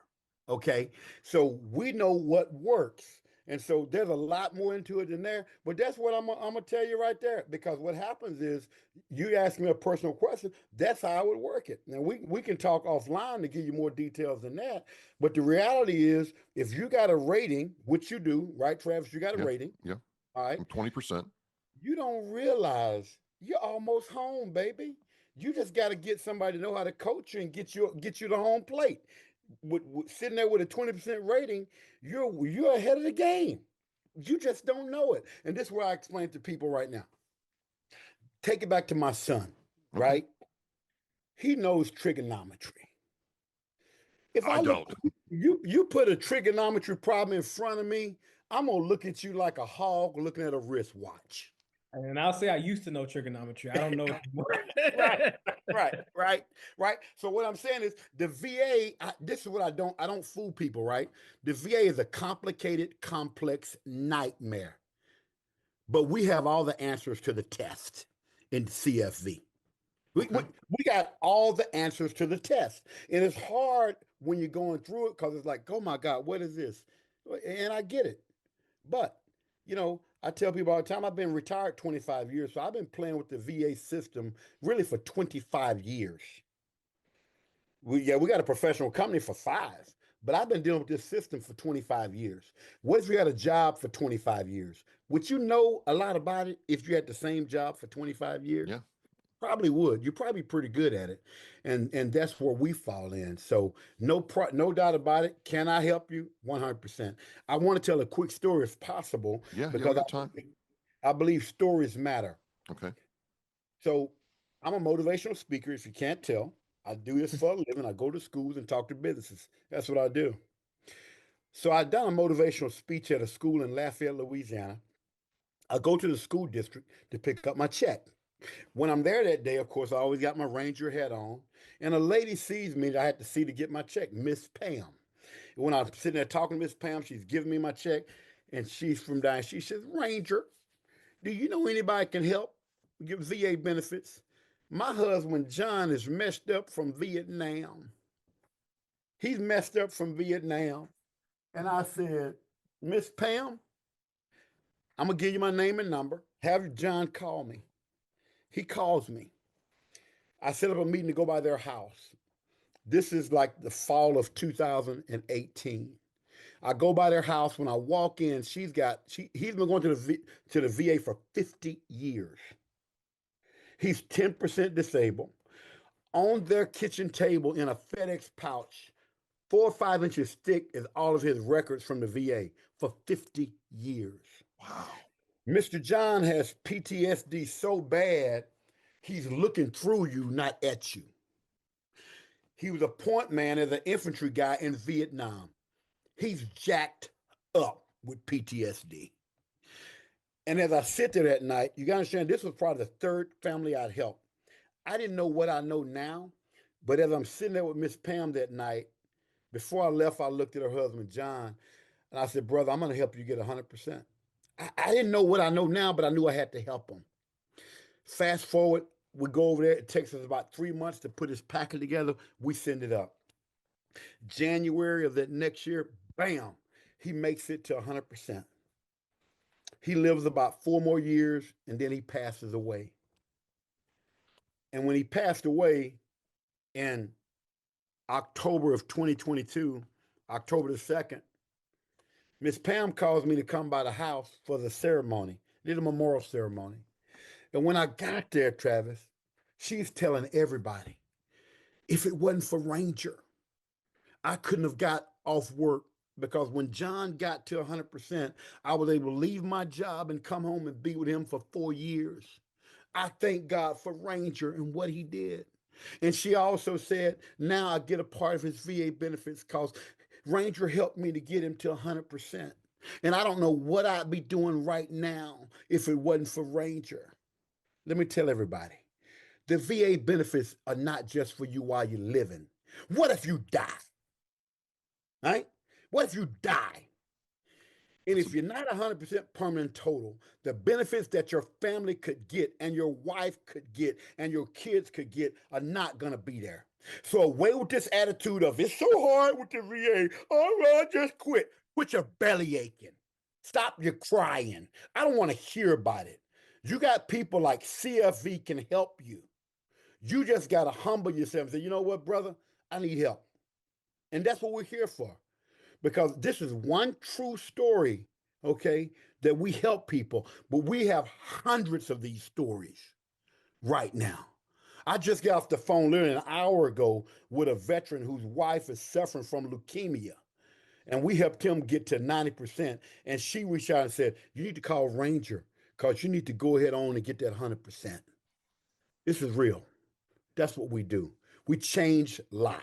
Okay, so we know what works. And so there's a lot more into it than there, but that's what I'm gonna tell you right there. Because what happens is you ask me a personal question, that's how I would work it. Now we can talk offline to give you more details than that. But the reality is if you got a rating, which you do, right, Travis, you got a rating. Yeah. All right. 20%. You don't realize you're almost home, baby. You just got to get somebody to know how to coach you and get you to home plate. With sitting there with a 20% rating, you're ahead of the game. You just don't know it. And this is what I explain to people right now. Take it back to my son, right? He knows trigonometry. If I don't, you put a trigonometry problem in front of me, I'm gonna look at you like a hog looking at a wristwatch. And I'll say I used to know trigonometry. I don't know it anymore. Right. So what I'm saying is the VA, this is what I don't fool people, right? The VA is a complicated, complex nightmare. But we have all the answers to the test in CFV. We got all the answers to the test. And it's hard when you're going through it because it's like, oh my God, what is this? And I get it. But, I tell people all the time, I've been retired 25 years, so I've been playing with the VA system really for 25 years. We got a professional company for 5, but I've been dealing with this system for 25 years. What if you had a job for 25 years? Would you know a lot about it if you had the same job for 25 years? Yeah. Probably would. You're probably pretty good at it. And that's where we fall in. So no doubt about it. Can I help you? 100%. I want to tell a quick story if possible. Yeah, because I believe stories matter. Okay. So I'm a motivational speaker, if you can't tell. I do this for a living. I go to schools and talk to businesses. That's what I do. So I done a motivational speech at a school in Lafayette, Louisiana. I go to the school district to pick up my check. When I'm there that day, of course, I always got my Ranger hat on. And a lady sees me that I had to see to get my check, Miss Pam. When I'm sitting there talking to Miss Pam, she's giving me my check. And she's from down. She says, Ranger, do you know anybody can help give VA benefits? My husband, John, is messed up from Vietnam. He's messed up from Vietnam. And I said, Miss Pam, I'm going to give you my name and number. Have John call me. He calls me. I set up a meeting to go by their house. This is like the fall of 2018. I go by their house. When I walk in, he's been going to the VA for 50 years. He's 10% disabled. On their kitchen table in a FedEx pouch, 4 or 5 inches thick, is all of his records from the VA for 50 years. Wow. Mr. John has PTSD so bad, he's looking through you, not at you. He was a point man as an infantry guy in Vietnam. He's jacked up with PTSD. And as I sit there that night, you got to understand, this was probably the third family I'd helped. I didn't know what I know now, but as I'm sitting there with Miss Pam that night, before I left, I looked at her husband, John, and I said, brother, I'm going to help you get 100%. I didn't know what I know now, but I knew I had to help him. Fast forward, we go over there. It takes us about 3 months to put his packet together. We send it up. January of that next year, bam, he makes it to 100%. He lives about 4 more years, and then he passes away. And when he passed away in October of 2022, October the 2nd, Miss Pam calls me to come by the house for the ceremony, did a memorial ceremony. And when I got there, Travis, she's telling everybody, if it wasn't for Ranger, I couldn't have got off work, because when John got to 100%, I was able to leave my job and come home and be with him for 4 years. I thank God for Ranger and what he did. And she also said, now I get a part of his VA benefits because Ranger helped me to get him to 100%. And I don't know what I'd be doing right now if it wasn't for Ranger. Let me tell everybody, the VA benefits are not just for you while you're living. What if you die? Right? What if you die? And if you're not 100% permanent total, the benefits that your family could get and your wife could get and your kids could get are not going to be there. So away with this attitude of, it's so hard with the VA. All right, just quit. Quit your belly aching. Stop your crying. I don't want to hear about it. You got people like CFV can help you. You just got to humble yourself and say, you know what, brother? I need help. And that's what we're here for. Because this is one true story, okay, that we help people, but we have hundreds of these stories right now. I just got off the phone literally an hour ago with a veteran whose wife is suffering from leukemia, and we helped him get to 90%, and she reached out and said, you need to call Ranger because you need to go ahead on and get that 100%. This is real. That's what we do. We change lives.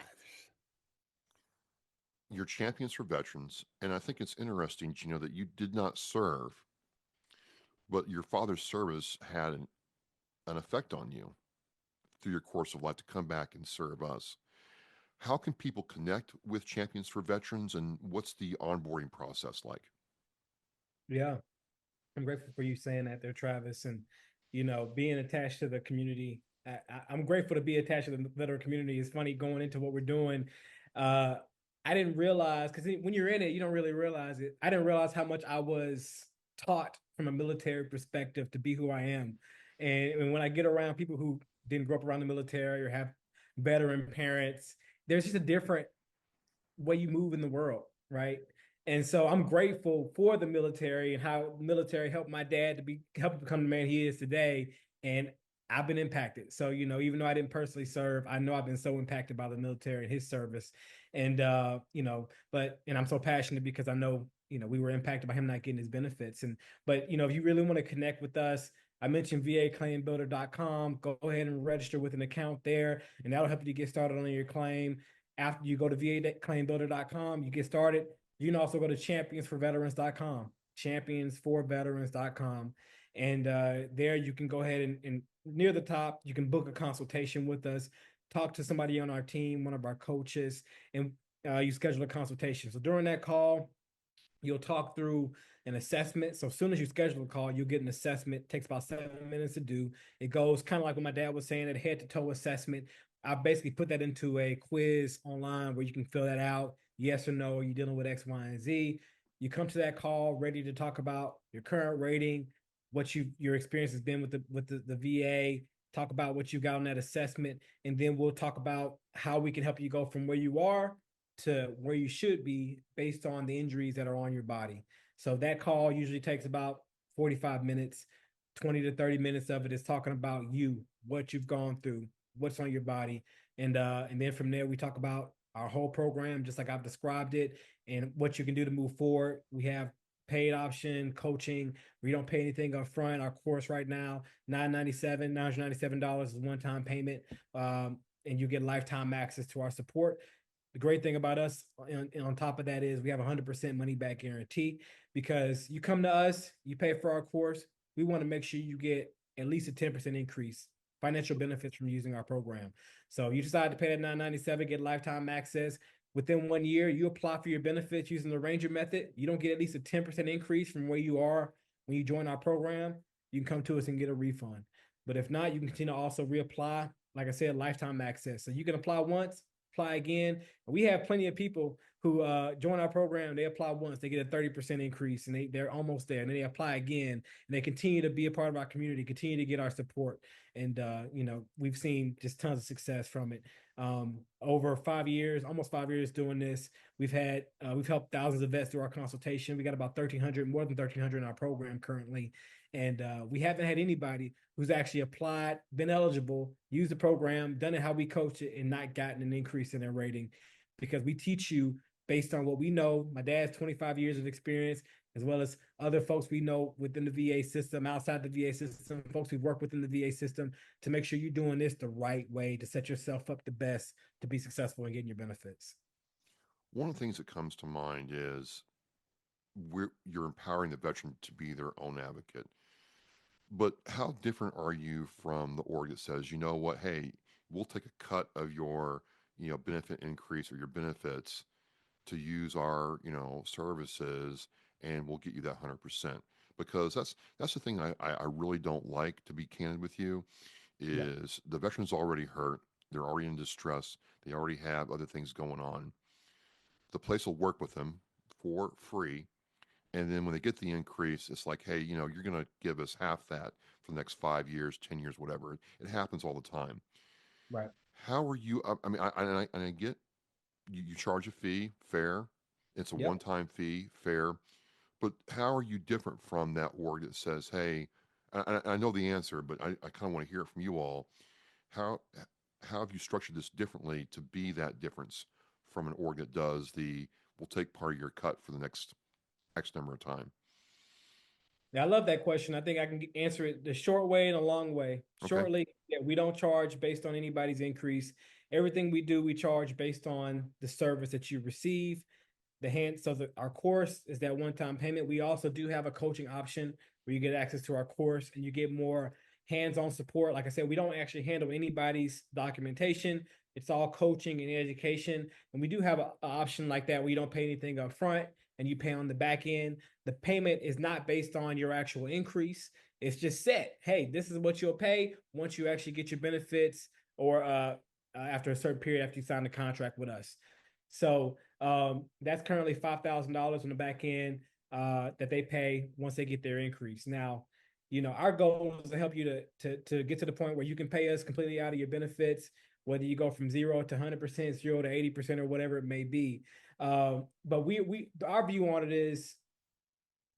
You're champions for veterans, and I think it's interesting, Gino, that you did not serve, but your father's service had an effect on you through your course of life to come back and serve us. How can people connect with Champions for Veterans, and what's the onboarding process like? Yeah, I'm grateful for you saying that there, Travis, and being attached to the community. I'm grateful to be attached to the veteran community. It's funny going into what we're doing. I didn't realize, because when you're in it, you don't really realize it. I didn't realize how much I was taught from a military perspective to be who I am. And when I get around people who didn't grow up around the military or have veteran parents, there's just a different way you move in the world, right? And so I'm grateful for the military and how the military helped my dad to help become the man he is today. And I've been impacted. So, even though I didn't personally serve, I know I've been so impacted by the military and his service. And, and I'm so passionate because I know, we were impacted by him not getting his benefits. But if you really want to connect with us, I mentioned vaclaimbuilder.com. Go ahead and register with an account there, and that'll help you to get started on your claim. After you go to vaclaimbuilder.com, you get started. You can also go to championsforveterans.com, championsforveterans.com. And there you can go ahead and near the top, you can book a consultation with us, talk to somebody on our team, one of our coaches, and you schedule a consultation. So during that call, you'll talk through an assessment. So as soon as you schedule a call, you'll get an assessment. It takes about 7 minutes to do. It goes kind of like what my dad was saying, a head-to-toe assessment. I basically put that into a quiz online where you can fill that out. Yes or no, are you dealing with X, Y, and Z? You come to that call ready to talk about your current rating, what your experience has been with the VA, talk about what you got on that assessment, and then we'll talk about how we can help you go from where you are to where you should be based on the injuries that are on your body. So that call usually takes about 45 minutes. 20 to 30 minutes of it is talking about you, what you've gone through, what's on your body. And then from there, we talk about our whole program, just like I've described it, and what you can do to move forward. We have paid option coaching. We don't pay anything up front. Our course right now, $997 is one-time payment. And you get lifetime access to our support. The great thing about us on top of that is we have 100% money back guarantee, because you come to us, you pay for our course. We want to make sure you get at least a 10% increase financial benefits from using our program. So you decide to pay that $997, get lifetime access. Within 1 year, you apply for your benefits using the Ranger method. You don't get at least a 10% increase from where you are when you join our program. You can come to us and get a refund. But if not, you can continue to also reapply. Like I said, lifetime access. So you can apply once, apply again. We have plenty of people who join our program. They apply once, they get a 30% increase, and they're almost there. And then they apply again, and they continue to be a part of our community, continue to get our support. And we've seen just tons of success from it. Over 5 years, almost 5 years doing this, we've helped thousands of vets through our consultation. We got about 1,300, more than 1,300 in our program currently. And we haven't had anybody who's actually applied, been eligible, used the program, done it how we coach it, and not gotten an increase in their rating, because we teach you based on what we know. My dad's 25 years of experience, as well as other folks we know within the VA system, outside the VA system, folks who work within the VA system, to make sure you're doing this the right way to set yourself up the best to be successful in getting your benefits. One of the things that comes to mind is you're empowering the veteran to be their own advocate. But how different are you from the org that says, you know what, hey, we'll take a cut of your, benefit increase or your benefits to use our, services, and we'll get you that 100%. Because that's the thing I really don't like, to be candid with you, is the veteran's already hurt. They're already in distress. They already have other things going on. The place will work with them for free. And then when they get the increase, it's like, hey, you're going to give us half that for the next 5 years, 10 years, whatever. It happens all the time. Right. How are you? I mean, I get you charge a fee, fair. It's a one-time fee, fair. But how are you different from that org that says, hey, I know the answer, but I kind of want to hear it from you all. How have you structured this differently to be that difference from an org that does we'll take part of your cut for the next X number of time? Yeah, I love that question. I think I can answer it the short way and a long way. Okay. Shortly, we don't charge based on anybody's increase. Everything we do, we charge based on the service that you receive. Our course is that one-time payment. We also do have a coaching option where you get access to our course and you get more hands-on support. Like I said, we don't actually handle anybody's documentation. It's all coaching and education. And we do have an option like that where you don't pay anything up front and you pay on the back end. The payment is not based on your actual increase. It's just set. Hey, this is what you'll pay once you actually get your benefits, or after a certain period after you sign the contract with us. So that's currently $5,000 on the back end that they pay once they get their increase. Now, our goal is to help you to get to the point where you can pay us completely out of your benefits, whether you go from 0 to 100%, 0 to 80%, or whatever it may be. But our view on it is,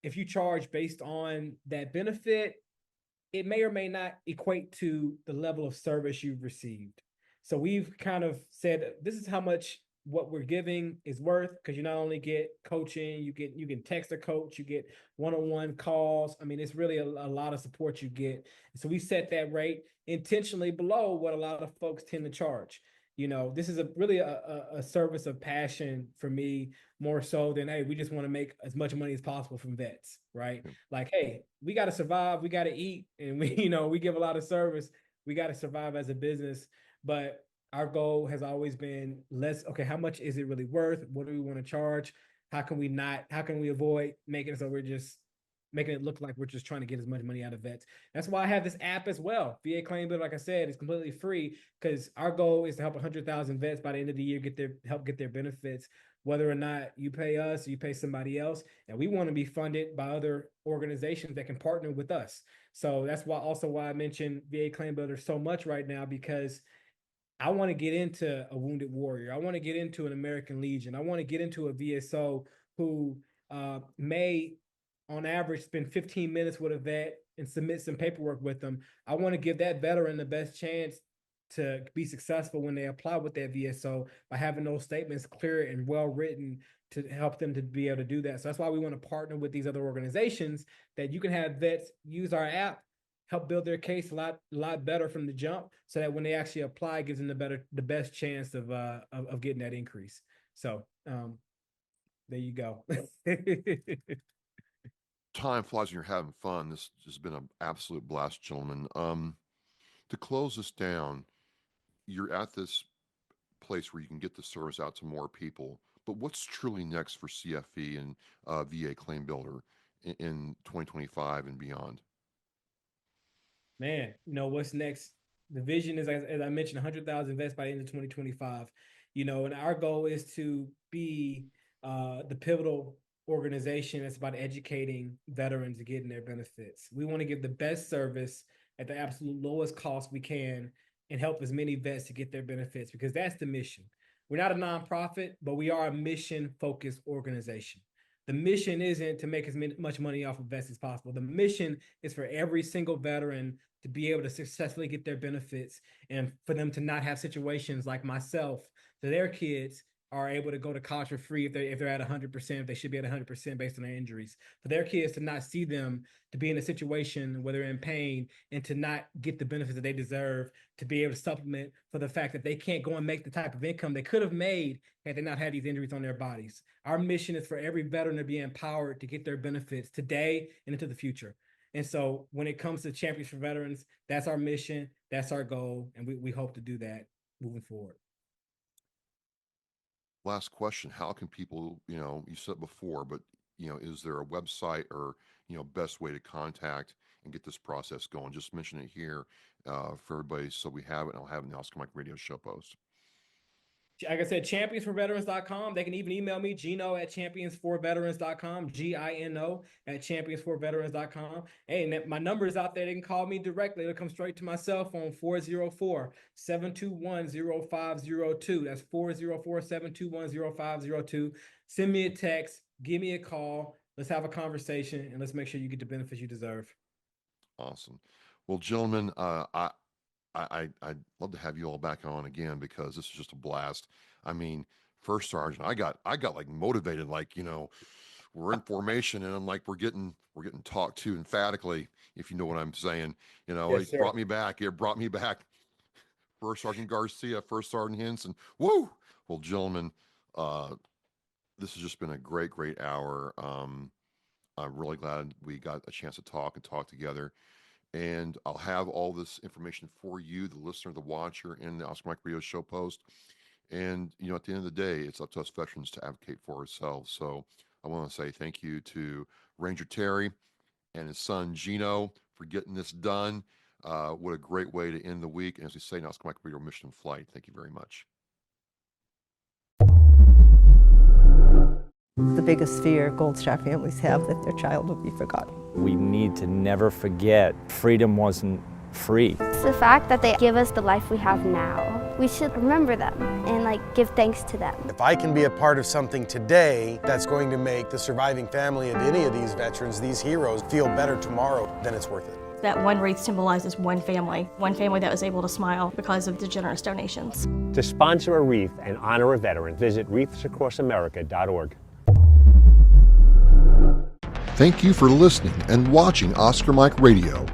if you charge based on that benefit, it may or may not equate to the level of service you've received. So we've kind of said, this is how much what we're giving is worth, because you not only get coaching, you can text a coach, you get one-on-one calls. I mean, it's really a lot of support you get. So we set that rate intentionally below what a lot of folks tend to charge. This is really a service of passion for me, more so than, hey, we just want to make as much money as possible from vets, right? Like, hey, we got to survive, we got to eat, and we give a lot of service. We got to survive as a business, but our goal has always been, how much is it really worth? What do we want to charge? How can we avoid making it so we're just making it look like we're just trying to get as much money out of vets? That's why I have this app as well. VA Claim Builder, like I said, is completely free, because our goal is to help 100,000 vets by the end of the year help get their benefits, whether or not you pay us or you pay somebody else. And we want to be funded by other organizations that can partner with us. So that's why I mentioned VA Claim Builder so much right now, because I want to get into a wounded warrior. I want to get into an American Legion. I want to get into a VSO who may, on average, spend 15 minutes with a vet and submit some paperwork with them. I want to give that veteran the best chance to be successful when they apply with that VSO by having those statements clear and well written to help them to be able to do that. So that's why we want to partner with these other organizations that you can have vets use our app, help build their case a lot better from the jump, so that when they actually apply, it gives them the best chance of getting that increase. So there you go. Time flies when you're having fun. This has been an absolute blast, gentlemen. To close this down, you're at this place where you can get the service out to more people, but what's truly next for CFE and VA Claim Builder in 2025 and beyond? Man, what's next? The vision is, as I mentioned, 100,000 vets by the end of 2025. And our goal is to be the pivotal organization that's about educating veterans and getting their benefits. We want to give the best service at the absolute lowest cost we can and help as many vets to get their benefits, because that's the mission. We're not a nonprofit, but we are a mission-focused organization. The mission isn't to make as much money off of vets as possible. The mission is for every single veteran to be able to successfully get their benefits, and for them to not have situations like myself, that their kids are able to go to college for free if they're at 100%, if they should be at 100% based on their injuries. For their kids to not see them to be in a situation where they're in pain and to not get the benefits that they deserve, to be able to supplement for the fact that they can't go and make the type of income they could have made had they not had these injuries on their bodies. Our mission is for every veteran to be empowered to get their benefits today and into the future. And so when it comes to Champions for Veterans, that's our mission, that's our goal, and we hope to do that moving forward. Last question, how can people, you said before, but, is there a website or, best way to contact and get this process going? Just mention it here for everybody so we have it, and I'll have it in the Oscar Mike Radio show post. Like I said, championsforveterans.com. They can even email me, Gino at championsforveterans.com, Gino at championsforveterans.com. Hey, and my number is out there. They can call me directly. It'll come straight to my cell phone, 404-721-0502. That's 404-721-0502. Send me a text, give me a call. Let's have a conversation, and let's make sure you get the benefits you deserve. Awesome. Well, gentlemen, I'd love to have you all back on again, because this is just a blast. I mean, First Sergeant, I got like motivated, like, we're in formation, and I'm like, we're getting talked to emphatically, if you know what I'm saying. Yes, it brought me back. It brought me back. First Sergeant Garcia, First Sergeant Henson. Woo! Well, gentlemen, this has just been a great hour. I'm really glad we got a chance to talk together. And I'll have all this information for you, the listener, the watcher, in the Oscar Mike Radio show post. And, at the end of the day, it's up to us veterans to advocate for ourselves. So I want to say thank you to Ranger Terry and his son, Gino, for getting this done. What a great way to end the week. And as we say in Oscar Mike Radio Mission in Flight, thank you very much. The biggest fear Gold Star families have, that their child will be forgotten. We need to never forget freedom wasn't free. It's the fact that they give us the life we have now. We should remember them and give thanks to them. If I can be a part of something today that's going to make the surviving family of any of these veterans, these heroes, feel better tomorrow, then it's worth it. That one wreath symbolizes one family that was able to smile because of the generous donations. To sponsor a wreath and honor a veteran, visit wreathsacrossamerica.org. Thank you for listening and watching Oscar Mike Radio,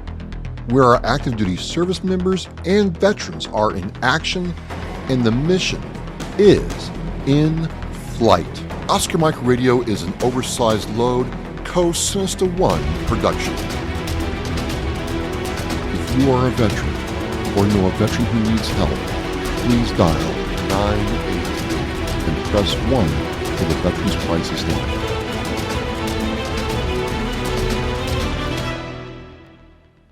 where our active duty service members and veterans are in action and the mission is in flight. Oscar Mike Radio is an oversized load Co-Sinista One production. If you are a veteran or know a veteran who needs help, please dial 988 and press 1 for the Veterans Crisis Line.